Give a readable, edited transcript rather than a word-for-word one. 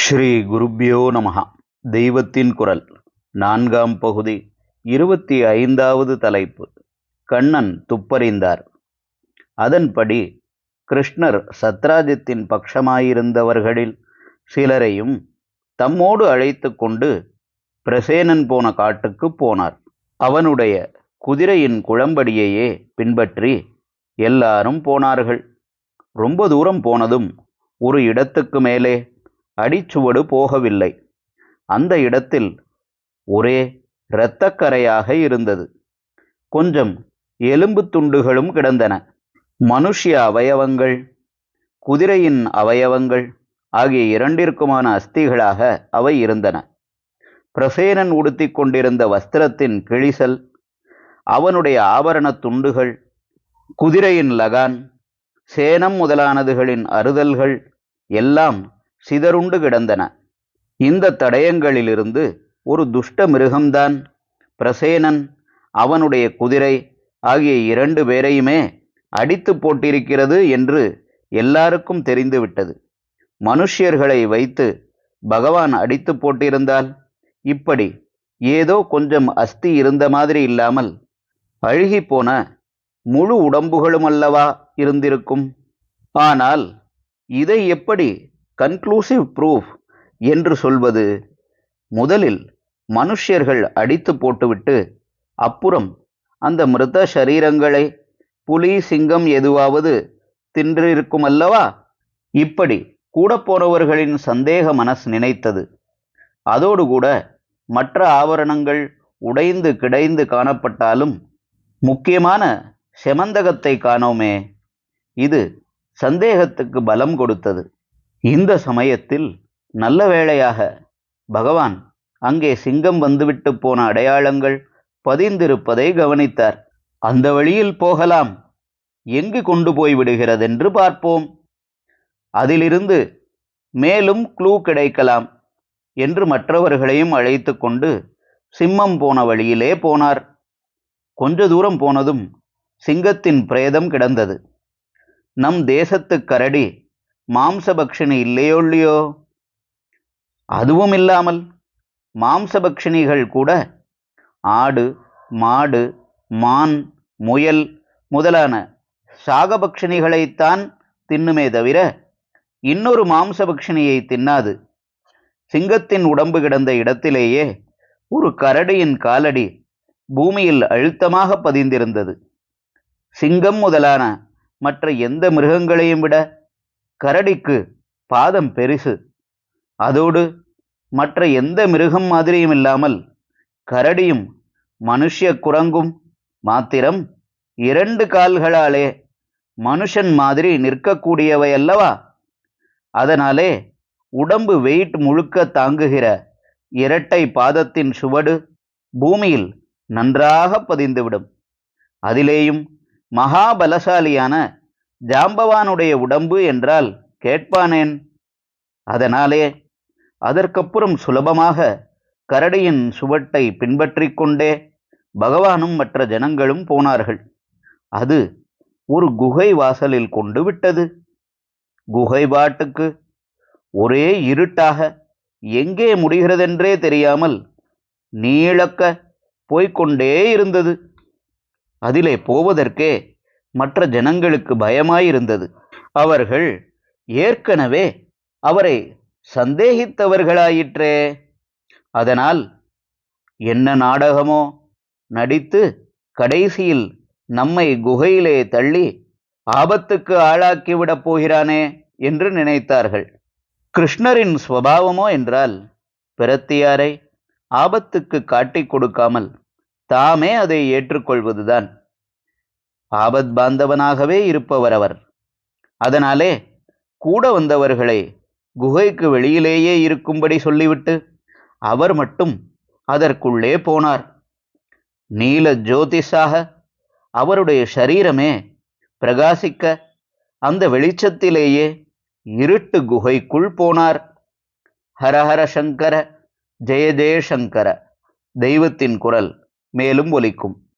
ஸ்ரீ குருப்யோ நமஹ. தெய்வத்தின் குரல் 4ஆம் பகுதி 25வது தலைப்பு. கண்ணன் துப்பறிந்தார். அதன்படி கிருஷ்ணர் சத்ராஜித்தின் பட்சமாயிருந்தவர்களில் சிலரையும் தம்மோடு அழைத்து கொண்டு பிரசேனன் போன காட்டுக்குப் போனார். அவனுடைய குதிரையின் குளம்படியையே பின்பற்றி எல்லாரும் போனார்கள். ரொம்ப தூரம் போனதும் ஒரு இடத்துக்கு மேலே அடிச்சுவடு போகவில்லை. அந்த இடத்தில் ஒரே இரத்தக்கரையாக இருந்தது. கொஞ்சம் எலும்பு துண்டுகளும் கிடந்தன. மனுஷ்ய அவயவங்கள், குதிரையின் அவயவங்கள் ஆகிய இரண்டிற்குமான அஸ்திகளாக அவை இருந்தன. பிரசேனன் உடுத்தி கொண்டிருந்த வஸ்திரத்தின் கிழிசல், அவனுடைய ஆபரண துண்டுகள், குதிரையின் லகான், சேனம் முதலானதுகளின் அறுதல்கள் எல்லாம் சிதறுண்டு கிடந்தன. இந்த தடயங்களிலிருந்து ஒரு துஷ்ட மிருகம்தான் பிரசேனன், அவனுடைய குதிரை ஆகிய 2 பேரையுமே அடித்து போட்டிருக்கிறது என்று எல்லாருக்கும் தெரிந்துவிட்டது. மனுஷ்யர்களை வைத்து பகவான் அடித்து போட்டிருந்தால் இப்படி ஏதோ கொஞ்சம் அஸ்தி இருந்த மாதிரி இல்லாமல் அழுகிப்போன முழு உடம்புகளும் அல்லவா இருந்திருக்கும். ஆனால் இதை எப்படி கன்க்ளூசிவ் ப்ரூஃப் என்று சொல்வது? முதலில் மனுஷ்யர்கள் அடித்து போட்டுவிட்டு அப்புறம் அந்த மிருத சரீரங்களை புலி, சிங்கம் எதுவாவது தின்றிருக்குமல்லவா? இப்படி கூட போனவர்களின் சந்தேக மனஸ் நினைத்தது. அதோடு கூட மற்ற ஆவரணங்கள் உடைந்து கிடைந்து காணப்பட்டாலும் முக்கியமான செமந்தகத்தை காணோமே. இது சந்தேகத்துக்கு பலம் கொடுத்தது. இந்த சமயத்தில் நல்ல வேளையாக பகவான் அங்கே சிங்கம் வந்துவிட்டு போன அடையாளங்கள் பதிந்திருப்பதை கவனித்தார். அந்த வழியில் போகலாம், எங்கு கொண்டு போய் விடுகிறதென்று பார்ப்போம், அதிலிருந்து மேலும் க்ளூ கிடைக்கலாம் என்று மற்றவர்களையும் அழைத்து கொண்டு சிம்மம் போன வழியிலே போனார். கொஞ்ச தூரம் போனதும் சிங்கத்தின் பிரேதம் கிடந்தது. நம் தேசத்து கரடி மாம்சபக்ஷினி இல்லையோ? அதுவும் இல்லாமல் மாம்சபக்ஷினிகள் கூட ஆடு, மாடு, மான், முயல் முதலான சாகபக்ஷினிகளைத்தான் தின்னுமே தவிர இன்னொரு மாம்சபக்ஷினியை தின்னாது. சிங்கத்தின் உடம்பு கிடந்த இடத்திலேயே ஒரு கரடியின் காலடி பூமியில் அழுத்தமாக பதிந்திருந்தது. சிங்கம் முதலான மற்ற எந்த மிருகங்களையும் விட கரடிக்கு பாதம் பெரிசு. அதோடு மற்ற எந்த மிருகம் மாதிரியும் இல்லாமல் கரடியும் மனுஷ்ய குரங்கும் மாத்திரம் 2 கால்களாலே மனுஷன் மாதிரி நிற்கக்கூடியவை அல்லவா? அதனாலே உடம்பு வெயிட் முழுக்க தாங்குகிற இரட்டை பாதத்தின் சுவடு பூமியில் நன்றாக பதிந்துவிடும். அதிலேயும் மகாபலசாலியான ஜாம்பவானுடைய உடம்பு என்றால் கேட்பானேன்? அதனாலே அதற்கப்புறம் சுலபமாக கரடியின் சுவட்டை பின்பற்றி கொண்டே பகவானும் மற்ற ஜனங்களும் போனார்கள். அது ஒரு குகை வாசலில் கொண்டு விட்டது. குகை பாட்டுக்கு ஒரே இருட்டாக எங்கே முடிகிறதென்றே தெரியாமல் நீளக்க போய்கொண்டே இருந்தது. அதிலே போவதற்கே மற்ற ஜனங்களுக்கு பயமாயிருந்தது. அவர்கள் ஏற்கனவே அவரை சந்தேகித்தவர்களாயிற்றே. அதனால் என்ன நாடகமோ நடித்து கடைசியில் நம்மை குகையிலே தள்ளி ஆபத்துக்கு ஆளாக்கிவிடப் போகிறானே என்று நினைத்தார்கள். கிருஷ்ணரின் ஸ்வபாவமோ என்றால் பிரத்தியாரை ஆபத்துக்கு காட்டிக் கொடுக்காமல் தாமே அதை ஏற்றுக்கொள்வதுதான். ஆபத் பாந்தவனாகவே இருப்பவர் அவர். அதனாலே கூட வந்தவர்களை குகைக்கு வெளியிலேயே இருக்கும்படி சொல்லிவிட்டு அவர் மட்டும் அதற்குள்ளே போனார். நீல ஜோதிஷாக அவருடைய சரீரமே பிரகாசிக்க அந்த வெளிச்சத்திலேயே இருட்டு குகைக்குள் போனார். ஹரஹர சங்கர, ஜெய ஜெய சங்கர. தெய்வத்தின் குரல் மேலும் ஒலிக்கும்.